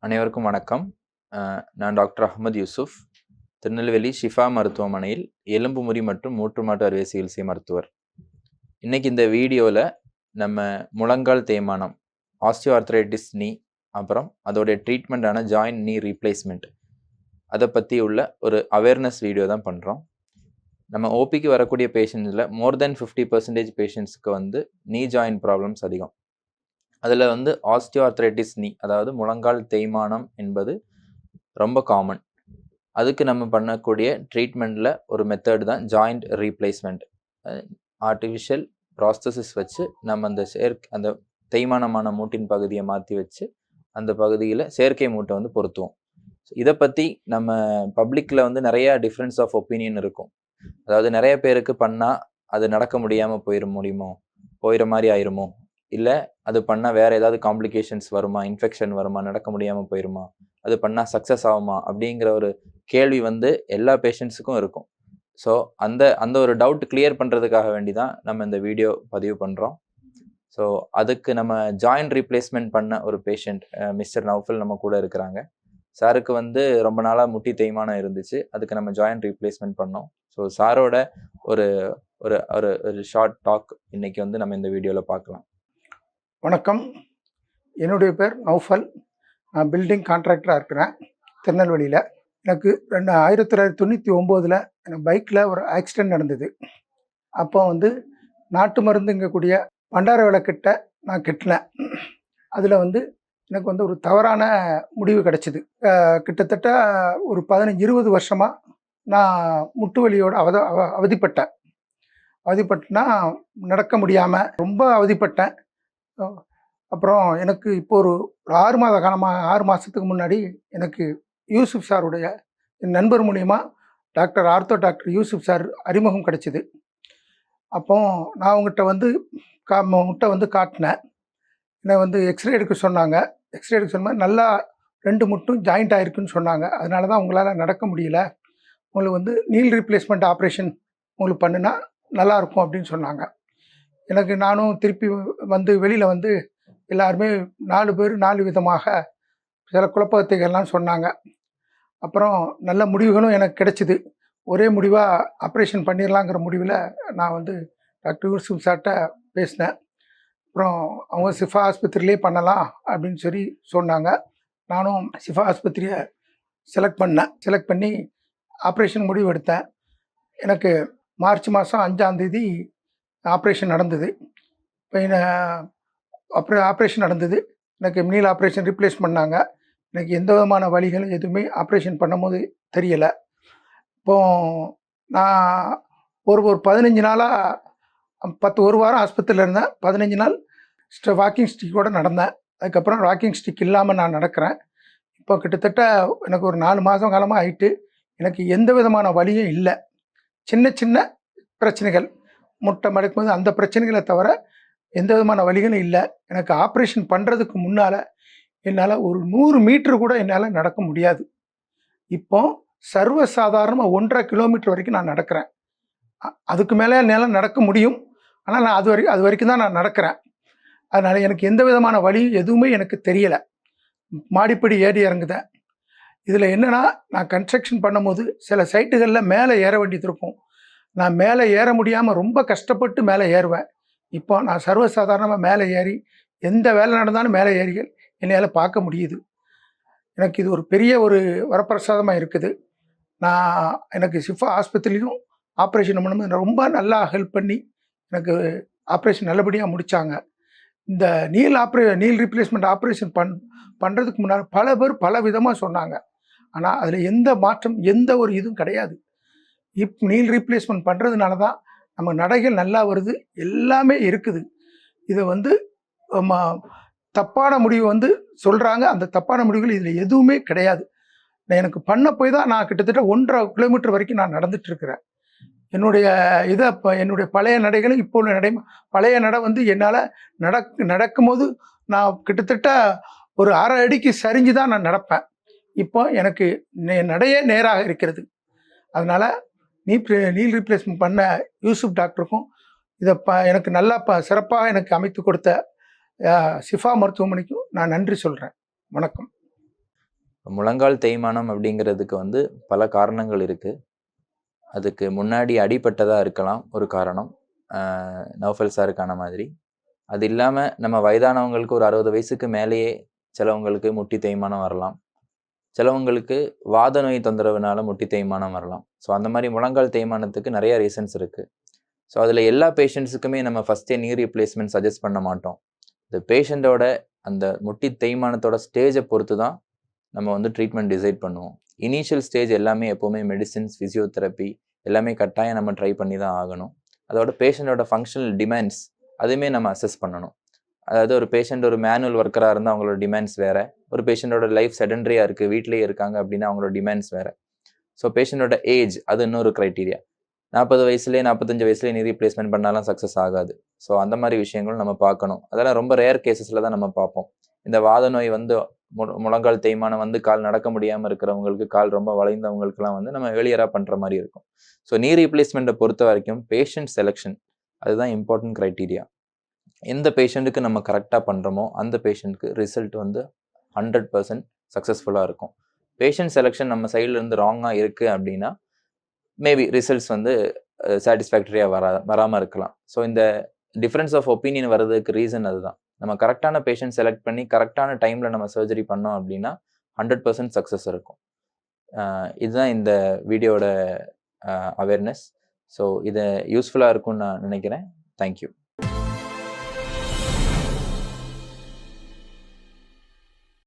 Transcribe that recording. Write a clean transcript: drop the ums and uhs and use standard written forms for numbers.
அனைவருக்கும் வணக்கம். நான் டாக்டர் அஹ்மத் யூசுப், திருநெல்வேலி ஷிஃபா மருத்துவமனையில் எலும்பு முறி மற்றும் மூட்டு மாட்டு அறுவை சிகிச்சை மருத்துவர். இன்னைக்கு இந்த வீடியோவில் நம்ம முழங்கால் தேய்மானம், ஆஸ்டியோஆர்த்ரைட்டிஸ் நீ, அப்புறம் அதோடைய ட்ரீட்மெண்ட்டான ஜாயிண்ட் நீ ரீப்ளேஸ்மெண்ட், அதை பற்றி உள்ள ஒரு அவேர்னஸ் வீடியோ தான் பண்ணுறோம். நம்ம ஓபிக்கு வரக்கூடிய பேஷண்ட்ஸில் மோர் தென் 50% பேஷண்ட்ஸுக்கு நீ ஜாயிண்ட் ப்ராப்ளம்ஸ் அதிகம். அதில் ஆஸ்டியோஆர்த்ரைட்டிஸ் நீ, அதாவது முழங்கால் தேய்மானம் என்பது ரொம்ப காமன். அதுக்கு நம்ம பண்ணக்கூடிய ட்ரீட்மெண்ட்டில் ஒரு மெத்தட் தான் ஜாயிண்ட் ரீப்ளேஸ்மெண்ட். ஆர்டிஃபிஷியல் ப்ராஸ்தசிஸ் வச்சு நம்ம அந்த தேய்மானமான மூட்டின் பகுதியை மாற்றி வச்சு அந்த பகுதியில் செயற்கை மூட்டை பொருத்துவோம். இதை பற்றி நம்ம பப்ளிக்கில் நிறைய டிஃப்ரென்ஸ் ஆஃப் ஒப்பீனியன் இருக்கும். அதாவது நிறைய பேருக்கு பண்ணால் அது நடக்க முடியாமல் போயிடுற மாதிரி ஆயிருமோ, இல்லை அது பண்ணால் வேறு ஏதாவது காம்ப்ளிகேஷன்ஸ் வருமா, இன்ஃபெக்ஷன் வருமா, நடக்க முடியாமல் போயிருமா, அது பண்ணால் சக்ஸஸ் ஆகுமா அப்படிங்கிற ஒரு கேள்வி எல்லா பேஷண்ட்ஸுக்கும் இருக்கும். ஸோ அந்த ஒரு டவுட் கிளியர் பண்ணுறதுக்காக வேண்டி தான் நம்ம இந்த வீடியோ பதிவு பண்ணுறோம். ஸோ அதுக்கு நம்ம ஜாயிண்ட் ரீப்ளேஸ்மெண்ட் பண்ண ஒரு பேஷண்ட் மிஸ்டர் நௌஃபல் நம்ம கூட இருக்கிறாங்க. சாருக்கு ரொம்ப நாளாக முட்டி தேய்மானம் இருந்துச்சு. அதுக்கு நம்ம ஜாயிண்ட் ரீப்ளேஸ்மெண்ட் பண்ணோம். ஸோ சாரோட ஒரு ஒரு ஒரு ஷார்ட் டாக் இன்னைக்கு நம்ம இந்த வீடியோவில் பார்க்கலாம். வணக்கம், என்னுடைய பேர் நௌஃபல். நான் பில்டிங் கான்ட்ராக்டராக இருக்கிறேன் திருநெல்வேலியில். எனக்கு 1999 எனக்கு பைக்கில் ஒரு ஆக்சிடெண்ட் நடந்தது. அப்போ நாட்டு மருந்துங்கக்கூடிய பண்டார விளக்கிட்ட நான் கெட்டினேன். அதில் எனக்கு ஒரு தவறான முடிவு கிடச்சிது. கிட்டத்தட்ட ஒரு 15-20 வருஷமாக நான் முட்டு வலியோடு அவதிப்பட்டேன்னா நடக்க முடியாமல் ரொம்ப அவதிப்பட்டேன். அப்புறம் எனக்கு இப்போ ஒரு 6 மாதத்துக்கு முன்னாடி எனக்கு யூசுப் சாருடைய நண்பர் மூலிமா டாக்டர் யூசுப் சார் அறிமுகம் கிடைச்சிது. அப்போ நான் அவங்ககிட்ட முட்டை காட்டினேன். என்னை எக்ஸ்ரே எடுக்க சொன்னாங்க. எக்ஸ்ரே எடுக்க சொன்ன மாதிரி நல்லா 2 முட்டும் ஜாயிண்ட் ஆகிருக்குன்னு சொன்னாங்க. அதனால தான் உங்களால் நடக்க முடியல, உங்களுக்கு நீல் ரீப்ளேஸ்மெண்ட் ஆப்ரேஷன் உங்களுக்கு பண்ணுனா நல்லாயிருக்கும் அப்படின்னு சொன்னாங்க. எனக்கு நானும் திருப்பி வெளியில் எல்லாருமே 4 பேர் 4 விதமாக சில குழப்பத்தைகள்லாம் சொன்னாங்க. அப்புறம் நல்ல முடிவுகளும் எனக்கு கிடைச்சிது. ஒரே முடிவாக ஆப்ரேஷன் பண்ணிடலாங்கிற முடிவில் நான் டாக்டர் யூசுப் சார்கிட்ட பேசினேன். அப்புறம் அவங்க ஷிஃபா ஆஸ்பத்திரியிலே பண்ணலாம் அப்படின்னு சொன்னாங்க. நானும் ஷிஃபா ஆஸ்பத்திரியை செலக்ட் பண்ணி ஆப்ரேஷன் முடிவு எடுத்தேன். எனக்கு மார்ச் மாதம் 5ஆம் தேதி ஆப்ரேஷன் நடந்தது. ஆப்ரேஷன் நடந்தது. எனக்கு நீல் ஆப்ரேஷன் ரீப்ளேஸ் பண்ணாங்க. எனக்கு எந்த விதமான வலிகளும் எதுவுமே ஆப்ரேஷன் பண்ணும்போது தெரியலை. இப்போது நான் ஒரு 15 நாளாக ஒரு வாரம் ஆஸ்பத்திரியில் இருந்தேன். 15 நாள் வாக்கிங் ஸ்டிக்கோடு நடந்தேன். அதுக்கப்புறம் வாக்கிங் ஸ்டிக் இல்லாமல் நான் நடக்கிறேன். இப்போ கிட்டத்தட்ட எனக்கு ஒரு 4 மாதம் காலமாக ஆகிட்டு எனக்கு எந்த விதமான வலியும் இல்லை. சின்ன பிரச்சனைகள், முட்டை மடக்கும்போது அந்த பிரச்சனைகளை தவிர எந்த விதமான வலிகளும் இல்லை. எனக்கு ஆப்ரேஷன் பண்ணுறதுக்கு முன்னால் என்னால் ஒரு 100 மீட்டர் கூட என்னால் நடக்க முடியாது. இப்போ சர்வசாதாரணமாக 1.5 கிலோமீட்டர் வரைக்கும் நான் நடக்கிறேன். அதுக்கு மேலே என்னால் நடக்க முடியும். ஆனால் நான் அது வரைக்கும் தான் நான் நடக்கிறேன். அதனால் எனக்கு எந்த விதமான வலியும் எதுவுமே எனக்கு தெரியலை. மாடிப்படி ஏறி இறங்குதேன். இதில் என்னென்னா, நான் கன்ஸ்ட்ரக்ஷன் பண்ணும்போது சில சைட்டுகளில் மேலே ஏற வேண்டியது இருக்கும். நான் மேலே ஏற முடியாமல் ரொம்ப கஷ்டப்பட்டு மேலே ஏறுவேன். இப்போ நான் சர்வசாதாரணமாக மேலே ஏறி எந்த வேலை நடந்தாலும் மேலே ஏறி என்னால் பார்க்க முடியுது. எனக்கு இது ஒரு பெரிய ஒரு வரப்பிரசாதமாக இருக்குது. எனக்கு ஷிஃபா ஆஸ்பத்திரியிலும் ஆப்ரேஷன் பண்ணும்போது ரொம்ப நல்லா ஹெல்ப் பண்ணி எனக்கு ஆப்ரேஷன் நல்லபடியாக முடித்தாங்க. இந்த நீல் ரீப்ளேஸ்மெண்ட் ஆப்ரேஷன் பண்ணுறதுக்கு முன்னால் பல பேர் பல விதமாக சொன்னாங்க. ஆனால் அதில் எந்த மாற்றம், எந்த ஒரு இதுவும் கிடையாது. நீல் ரீப்ளேஸ்மெண்ட் பண்ணுறதுனால தான் நம்ம நடைகள் நல்லா வருது, எல்லாமே இருக்குது. இதை தப்பான முடிவு சொல்கிறாங்க. அந்த தப்பான முடிவுகள் இதில் எதுவுமே கிடையாது. எனக்கு பண்ண போய் தான் நான் கிட்டத்தட்ட 1.5 கிலோமீட்டர் வரைக்கும் நான் நடந்துட்டுருக்கிறேன். என்னுடைய பழைய நடைகளும் இப்போ உள்ள பழைய நடை என்னால் நடக்கும்போது நான் கிட்டத்தட்ட ஒரு 1/2 அடிக்கு சரிஞ்சு தான் நான் நடப்பேன். இப்போ எனக்கு நடையே நேராக இருக்கிறது. அதனால் நீல் ரீப்ளேஸ்மெண்ட் பண்ண யூசுப் டாக்டருக்கும் இதை எனக்கு நல்லா சிறப்பாக எனக்கு அமைத்து கொடுத்த ஷிஃபா மருத்துவமனைக்கும் நான் நன்றி சொல்கிறேன். வணக்கம். முழங்கால் தேய்மானம் அப்படிங்கிறதுக்கு வந்து பல காரணங்கள் இருக்குது. அதுக்கு முன்னாடி அடிபட்டதாக இருக்கலாம் ஒரு காரணம், நௌஃபல் சாருக்கான மாதிரி. அது இல்லாமல் நம்ம வயதானவங்களுக்கு ஒரு 60 வயசுக்கு மேலேயே சிலவங்களுக்கு முட்டி தேய்மானம் வரலாம், சிலவங்களுக்கு வாத நோய் தொந்தரவுனால முட்டி தேய்மானம் வரலாம். ஸோ அந்த மாதிரி முழங்கால் தேய்மானத்துக்கு நிறைய ரீசன்ஸ் இருக்குது. ஸோ அதில் எல்லா பேஷண்ட்ஸுக்குமே நம்ம ஃபஸ்ட்டே நீ ரீப்ளேஸ்மெண்ட் சஜஸ்ட் பண்ண மாட்டோம். இந்த பேஷண்ட்டோட அந்த முட்டி தேய்மானத்தோட ஸ்டேஜை பொறுத்து தான் நம்ம வந்து ட்ரீட்மெண்ட் டிசைட் பண்ணுவோம். இனிஷியல் ஸ்டேஜ் எல்லாமே எப்போவுமே மெடிசின்ஸ், ஃபிசியோதெரப்பி எல்லாமே கட்டாயம் நம்ம ட்ரை பண்ணி தான் ஆகணும். அதோட பேஷண்ட்டோட ஃபங்க்ஷனல் டிமாண்ட்ஸ் அதுவுமே நம்ம அசஸ் பண்ணணும். அதாவது ஒரு பேஷண்ட் ஒரு மேனுவல் ஒர்க்கராக இருந்தால் அவங்களோட டிமாண்ட்ஸ் வேறு, ஒரு பேஷண்ட்டோட லைஃப் செடன்ட்ரியாக இருக்குது, வீட்டிலேயே இருக்காங்க அப்படின்னா அவங்களோட டிமாண்ட்ஸ் வேறு. ஸோ பேஷண்ட்டோட ஏஜ் அது இன்னொரு க்ரைட்டீரியா. 40 வயசுலேயே 45 வயசுலேயே நீ ரீப்ளேஸ்மெண்ட் பண்ணாலும் சக்ஸஸ் ஆகாது. ஸோ அந்த மாதிரி விஷயங்களும் நம்ம பார்க்கணும். அதெல்லாம் ரொம்ப ரேர் கேசஸில் தான் நம்ம பார்ப்போம். இந்த வாத நோய் வந்து முழங்கால் தேய்மானம் வந்து கால் நடக்க முடியாமல் இருக்கிறவங்களுக்கு, கால் ரொம்ப வளைந்தவங்களுக்குலாம் வந்து நம்ம எளியராக பண்ணுற மாதிரி இருக்கும். ஸோ நீ ரீப்ளேஸ்மெண்ட்டை பொறுத்த வரைக்கும் பேஷண்ட் செலெக்ஷன் அதுதான் இம்பார்ட்டன்ட் க்ரைட்டீரியா. எந்த பேஷண்ட்டுக்கு நம்ம கரெக்டாக பண்ணுறோமோ அந்த பேஷண்ட்டுக்கு ரிசல்ட் வந்து 100% சக்ஸஸ்ஃபுல்லாக இருக்கும். பேஷண்ட் செலெக்ஷன் நம்ம சைட்லேருந்து ராங்காக இருக்குது அப்படின்னா மேபி ரிசல்ட்ஸ் வந்து சாட்டிஸ்ஃபேக்டரியாக வராமல் இருக்கலாம். ஸோ இந்த டிஃப்ரென்ஸ் ஆஃப் ஒப்பீனியன் வர்றதுக்கு ரீசன் அதுதான். நம்ம கரெக்டான பேஷண்ட் செலக்ட் பண்ணி கரெக்டான டைமில் நம்ம சர்ஜரி பண்ணோம் அப்படின்னா 100% சக்ஸஸ் இருக்கும். இதுதான் இந்த வீடியோட அவேர்னஸ். ஸோ இதை யூஸ்ஃபுல்லாக இருக்கும்னு நான் நினைக்கிறேன். தேங்க்யூ.